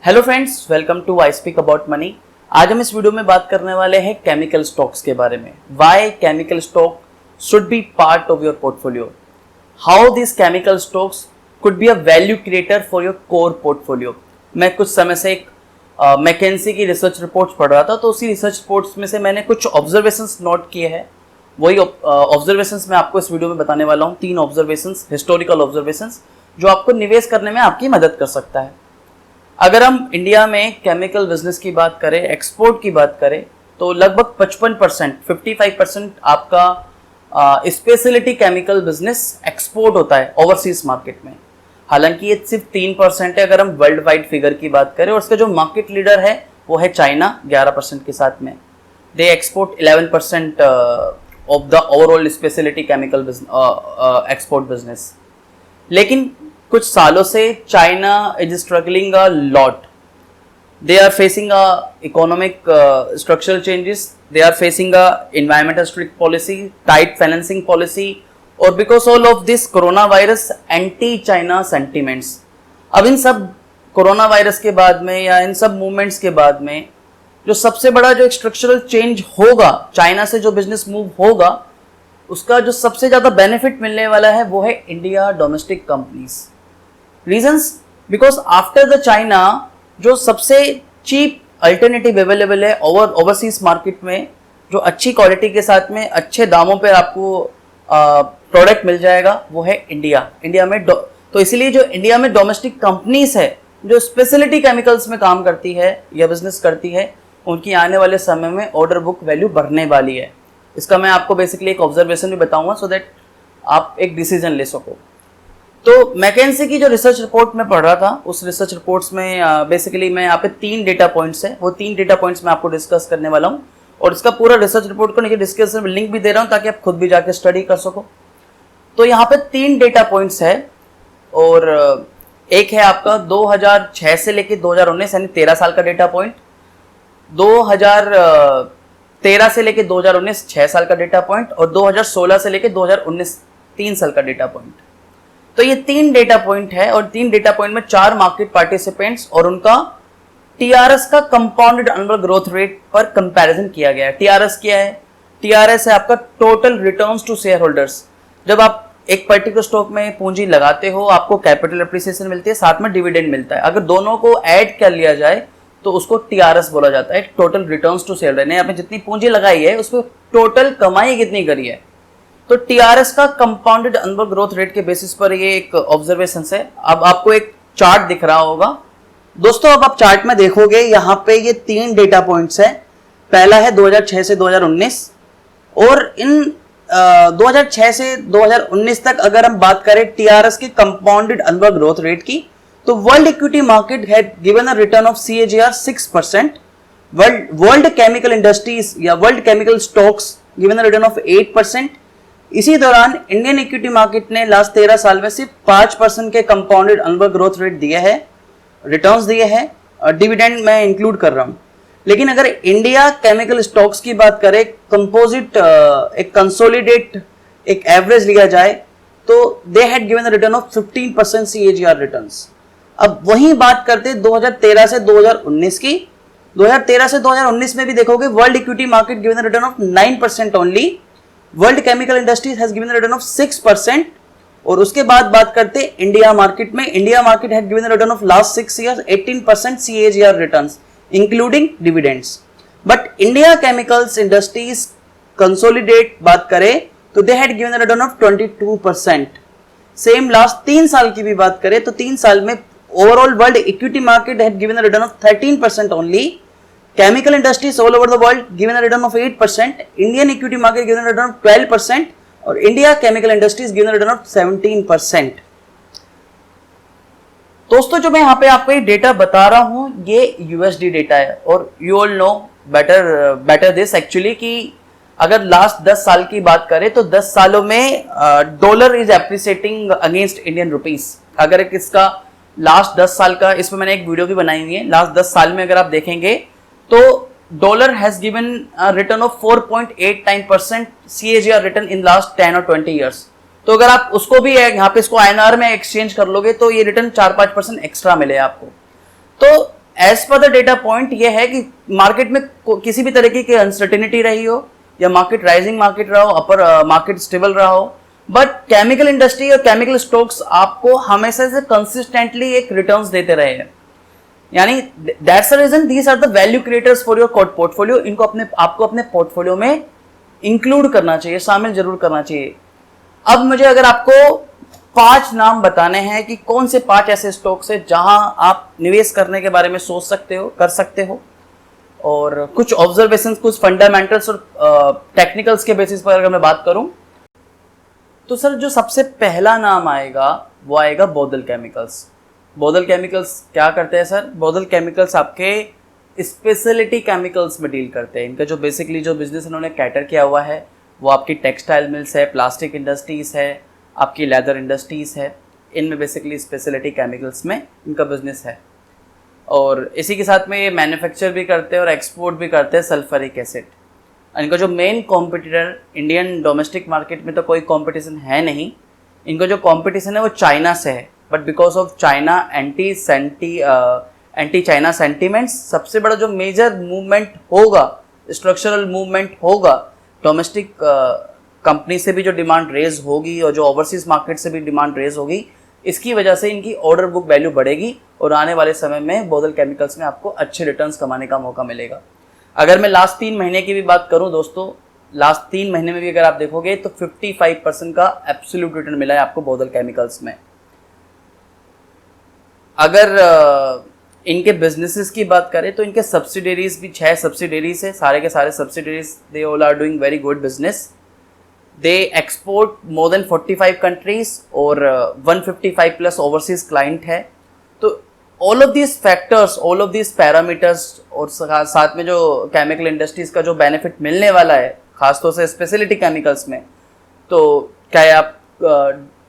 Hello friends, welcome to I speak about money. आज हम इस वीडियो में बात करने वाले हैं केमिकल स्टॉक्स के बारे में। Why chemical stock should be part of your portfolio, how this chemical stocks could be a value creator for your core portfolio. मैं कुछ समय से एक मैकेंसी की रिसर्च रिपोर्ट्स पढ़ रहा था, तो उसी रिसर्च रिपोर्ट्स में से मैंने कुछ ऑब्जर्वेशंस नोट किए हैं। वही ऑब्जर्वेशंस मैं आपको इस वीडियो में बताने वाला हूँ। 3 ऑब्जर्वेशंस, हिस्टोरिकल ऑब्जर्वेशंस, जो आपको निवेश करने में आपकी मदद कर सकता है। अगर हम इंडिया में केमिकल बिजनेस की बात करें, एक्सपोर्ट की बात करें, तो लगभग 55%, 55% आपका स्पेशलिटी केमिकल बिजनेस एक्सपोर्ट होता है ओवरसीज मार्केट में। हालांकि ये सिर्फ 3% है अगर हम वर्ल्ड वाइड फिगर की बात करें, और उसका जो मार्केट लीडर है वो है चाइना 11% के साथ में। They export 11% of the overall speciality chemical export business. लेकिन कुछ सालों से China is struggling a lot. They are facing a economic structural changes, they are facing a environmental strict policy, tight financing policy, और because all of this corona virus anti China sentiments. अब इन सब corona virus के बाद में या इन सब movements के बाद में जो सबसे बड़ा जो स्ट्रक्चरल चेंज होगा, चाइना से जो बिजनेस मूव होगा, उसका जो सबसे ज्यादा बेनिफिट मिलने वाला है वो है India domestic companies. Reasons, because after the China जो सबसे चीप अल्टरनेटिव अवेलेबल है ओवरसीज मार्केट में, जो अच्छी क्वालिटी के साथ में अच्छे दामों पर आपको प्रोडक्ट मिल जाएगा, वो है इंडिया में। तो इसीलिए जो इंडिया में डोमेस्टिक कंपनीज है जो स्पेशलिटी केमिकल्स में काम करती है या बिजनेस करती है, उनकी आने वाले समय में ऑर्डर बुक वैल्यू बढ़ने वाली है। इसका मैं आपको बेसिकली एक ऑब्जर्वेशन भी बताऊंगा सो दैट आप एक डिसीजन ले सको। तो मैकेंसी की जो रिसर्च रिपोर्ट में पढ़ रहा था, उस रिसर्च रिपोर्ट्स में बेसिकली मैं यहाँ पे 3 डेटा पॉइंट्स है, वो 3 डेटा पॉइंट्स मैं आपको डिस्कस करने वाला हूँ, और इसका पूरा रिसर्च रिपोर्ट को नीचे डिस्क्रिप्शन में लिंक भी दे रहा हूँ ताकि आप खुद भी जाके स्टडी कर सको। तो यहाँ पे 3 डेटा पॉइंट्स है, और एक है आपका 2006 से लेके 2019 यानी 13 साल का डेटा पॉइंट, 2013 से लेके 2019 6 साल का डेटा पॉइंट, और 2016 से लेके 2019 3 साल का डेटा पॉइंट। तो ये 3 डेटा पॉइंट है, और 3 डेटा पॉइंट में 4 मार्केट पार्टिसिपेंट्स और उनका टीआरएस का कंपाउंडेड एनुअल ग्रोथ रेट पर कंपैरिजन किया गया है। टीआरएस क्या है? टीआरएस है आपका total returns to shareholders. जब आप एक पर्टिकुलर स्टॉक में पूंजी लगाते हो, आपको कैपिटल एप्रिसिएशन मिलती है, साथ में डिविडेंड मिलता है। अगर दोनों को ऐड कर लिया जाए तो उसको टीआरएस बोला जाता है, total returns to shareholder. आपने जितनी पूंजी लगाई है उसमें टोटल कमाई कितनी करी है। तो टीआरएस का कंपाउंडेड एनुअल ग्रोथ रेट के बेसिस पर ये एक ऑब्जर्वेशन है। अब आपको एक चार्ट दिख रहा होगा दोस्तों। अब आप चार्ट में देखोगे यहाँ पे ये 3 डेटा पॉइंट्स है। पहला है 2006 से 2019, और इन 2006 से 2019 तक अगर हम बात करें टीआरएस के कंपाउंडेड एनुअल ग्रोथ रेट की, तो world equity market had given a return of CAGR 6%, world chemical industries या world chemical stocks given a return of 8%। इसी दौरान इंडियन इक्विटी मार्केट ने लास्ट 13 साल में सिर्फ 5% के कंपाउंडेड एनुअल ग्रोथ रेट दिए हैं, रिटर्न्स दिए हैं, डिविडेंड मैं इंक्लूड कर रहा हूं। लेकिन अगर इंडिया केमिकल स्टॉक्स की बात करें, कंपोजिट एक कंसोलिडेट एक एवरेज लिया जाए, तो they had given a return of 15% CAGR returns. अब वही बात करते 2013 से 2019 की। 2013 से 2019 में भी देखोगे world equity market given a return of 9% only, world chemical industries has given a return of 6%, और उसके बाद बात करते इंडिया मार्केट में। India market had given a return of last 6 years 18% CAGR returns including dividends. But India chemicals industries consolidate बात करें तो they had given a return of 22%। Same last 3 साल की भी बात करें तो 3 साल में overall world equity market had given a return of 13% only, chemical industries all over the world given a return of 8%, Indian equity market given a return of 12%, और India chemical industries given a return of 17%। दोस्तों, जो मैं यहाँ पे आपको ये data बता रहा हूँ ये USD डेटा है, और you all know better this actually कि अगर लास्ट 10 साल की बात करें तो 10 सालों में dollar is appreciating against Indian rupees. अगर इसका लास्ट 10 साल का, इसमें मैंने एक वीडियो भी बनाई हुई है, लास्ट 10 साल में अगर आप देखेंगे तो dollar has given return of 4.89% CAGR return in last 10 और 20 ईयर्स। तो अगर आप उसको भी यहाँ पे इसको INR में एक्सचेंज कर लोगे तो ये रिटर्न 4-5% एक्स्ट्रा मिले आपको। तो as per the data point ये है कि मार्केट में किसी भी तरीके की अनसर्टेनिटी रही हो या मार्केट राइजिंग मार्केट रहा हो, अपर मार्केट स्टेबल रहा हो, बट केमिकल इंडस्ट्री और केमिकल स्टॉक्स आपको हमेशा से कंसिस्टेंटली एक रिटर्न्स देते रहे हैं। यानी that's the reason these are the value creators for your portfolio. इनको आपको अपने पोर्टफोलियो में इंक्लूड करना चाहिए, शामिल जरूर करना चाहिए। अब मुझे अगर आपको 5 नाम बताने हैं कि कौन से 5 ऐसे स्टॉक्स है जहां आप निवेश करने के बारे में सोच सकते हो, कर सकते हो, और कुछ ऑब्जर्वेशंस, कुछ फंडामेंटल्स और टेक्निकल्स के बेसिस पर अगर मैं बात करूं, तो सर जो सबसे पहला नाम आएगा वो आएगा बॉदल केमिकल्स। बॉदल केमिकल्स क्या करते हैं सर? बॉदल केमिकल्स आपके स्पेशलिटी केमिकल्स में डील करते हैं। इनका जो बेसिकली जो बिजनेस इन्होंने कैटर किया हुआ है वो आपकी टेक्सटाइल मिल्स है, प्लास्टिक इंडस्ट्रीज़ है, आपकी लेदर इंडस्ट्रीज़ है। इनमें बेसिकली स्पेशलिटी केमिकल्स में इनका बिजनेस है। और इसी के साथ में ये मैन्युफैक्चर भी करते हैं और एक्सपोर्ट भी करते हैं सल्फरिक एसिड। इनका जो main competitor Indian domestic market में तो कोई कंपटीशन है नहीं। इनका जो कंपटीशन है वो चाइना से है, but because of China anti China sentiments, सबसे बड़ा जो मेजर मूवमेंट होगा, स्ट्रक्चरल मूवमेंट होगा, डोमेस्टिक कंपनी से भी जो डिमांड रेज होगी और जो ओवरसीज मार्केट से भी डिमांड रेज होगी, इसकी वजह से इनकी ऑर्डर बुक वैल्यू बढ़ेगी और आने वाले समय में बॉदल केमिकल्स में आपको अच्छे रिटर्न्स कमाने का मौका मिलेगा। अगर मैं लास्ट 3 महीने की भी बात करूं दोस्तों, लास्ट 3 महीने में भी अगर आप देखोगे तो 55% का एब्सोल्यूट रिटर्न मिला है आपको बॉदल केमिकल्स में। अगर इनके बिजनेसेस की बात करें तो इनके सब्सिडरीज भी 6 सब्सिडरीज है, सारे के सारे subsidiaries they all are doing very good business. They export more than 45 countries और 155 प्लस ओवरसीज क्लाइंट है। तो all of these factors, all of these parameters और साथ में जो केमिकल इंडस्ट्रीज का जो बेनिफिट मिलने वाला है खासतौर से स्पेशलिटी केमिकल्स में, तो चाहे आप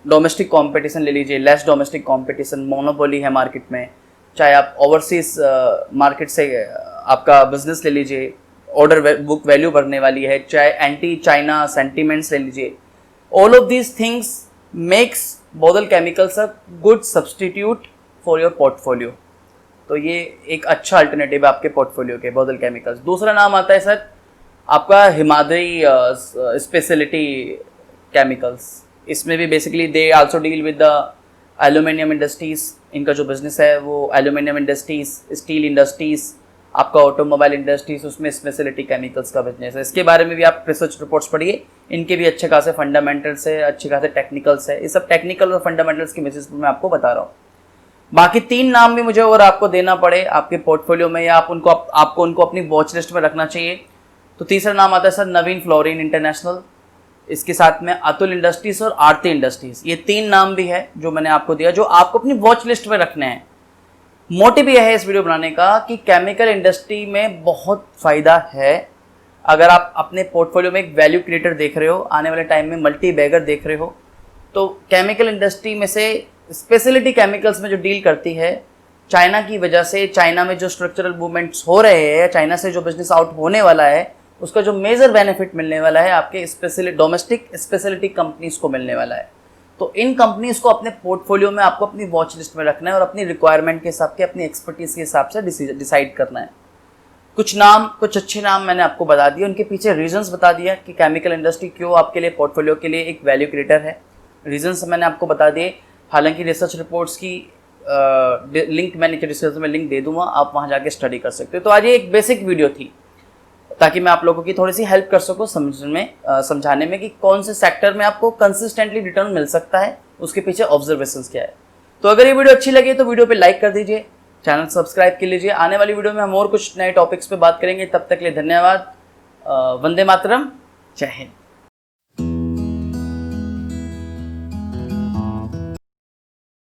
डोमेस्टिक कंपटीशन ले लीजिए, लेस डोमेस्टिक कंपटीशन, मोनोपोली है मार्केट में, चाहे आप ओवरसीज मार्केट से आपका बिजनेस ले लीजिए, ऑर्डर बुक वैल्यू बढ़ने वाली है, चाहे एंटी चाइना सेंटीमेंट्स ले लीजिए, all of these things makes बॉदल chemicals a good substitute for your portfolio. तो ये एक अच्छा अल्टरनेटिव है आपके पोर्टफोलियो के, बॉदल केमिकल्स। दूसरा नाम आता है सर आपका हिमाद्री स्पेशलिटी केमिकल्स। इसमें भी basically they also deal with the aluminium industries. इनका जो बिजनेस है वो एल्यूमिनियम इंडस्ट्रीज, स्टील इंडस्ट्रीज, आपका ऑटोमोबाइल इंडस्ट्रीज, उसमें स्पेशलिटी केमिकल्स का बिजनेस है। इसके बारे में भी आप रिसर्च रिपोर्ट्स पढ़िए, इनके भी अच्छे खासे फंडामेंटल्स है, अच्छे खासे टेक्निकल्स है। ये सब टेक्निकल और फंडामेंटल्स की बेसिस पर मैं आपको बता रहा हूँ। बाकी 3 नाम भी मुझे और आपको देना पड़े आपके पोर्टफोलियो में या आपको उनको अपनी वॉच लिस्ट में रखना चाहिए, तो तीसरा नाम आता है सर नवीन फ्लोरिन इंटरनेशनल। इसके साथ में अतुल इंडस्ट्रीज और आरती इंडस्ट्रीज। ये 3 नाम भी है जो मैंने आपको दिया, जो आपको अपनी वॉच लिस्ट में रखने हैं। मोटिव यह है इस वीडियो बनाने का कि केमिकल इंडस्ट्री में बहुत फायदा है। अगर आप अपने पोर्टफोलियो में एक वैल्यू क्रिएटर देख रहे हो, आने वाले टाइम में मल्टी बैगर देख रहे हो, तो केमिकल इंडस्ट्री में से स्पेशलिटी केमिकल्स में जो डील करती है, चाइना की वजह से, चाइना में जो स्ट्रक्चरल मूवमेंट्स हो रहे हैं, चाइना से जो बिजनेस आउट होने वाला है, उसका जो मेजर बेनिफिट मिलने वाला है आपके स्पेशली डोमेस्टिक स्पेशलिटी कंपनीज को मिलने वाला है। तो इन कंपनीज को अपने पोर्टफोलियो में आपको अपनी वॉच लिस्ट में रखना है और अपनी रिक्वायरमेंट के हिसाब से, अपनी एक्सपर्टीज के हिसाब से डिसाइड करना है। कुछ नाम, कुछ अच्छे नाम मैंने आपको बता दिए, उनके पीछे रीजंस बता दिया कि केमिकल इंडस्ट्री क्यों आपके लिए पोर्टफोलियो के लिए एक वैल्यू क्रिएटर है। रीजंस मैंने आपको बता दिए। हालांकि रिसर्च रिपोर्ट्स की लिंक मैं नीचे डिस्क्रिप्शन में लिंक दे दूंगा, आप वहाँ जाके स्टडी कर सकते हो। तो आज ये एक बेसिक वीडियो थी ताकि मैं आप लोगों की थोड़ी सी हेल्प कर सकूं समझाने में कि कौन से सेक्टर में आपको कंसिस्टेंटली रिटर्न मिल सकता है, उसके पीछे ऑब्जर्वेशंस क्या है। तो अगर ये वीडियो अच्छी लगी तो वीडियो पे लाइक कर दीजिए, चैनल सब्सक्राइब कर लीजिए। आने वाली वीडियो में हम और कुछ नए टॉपिक्स पे बात करेंगे। तब तक के लिए धन्यवाद। वंदे मातरम, जय हिंद।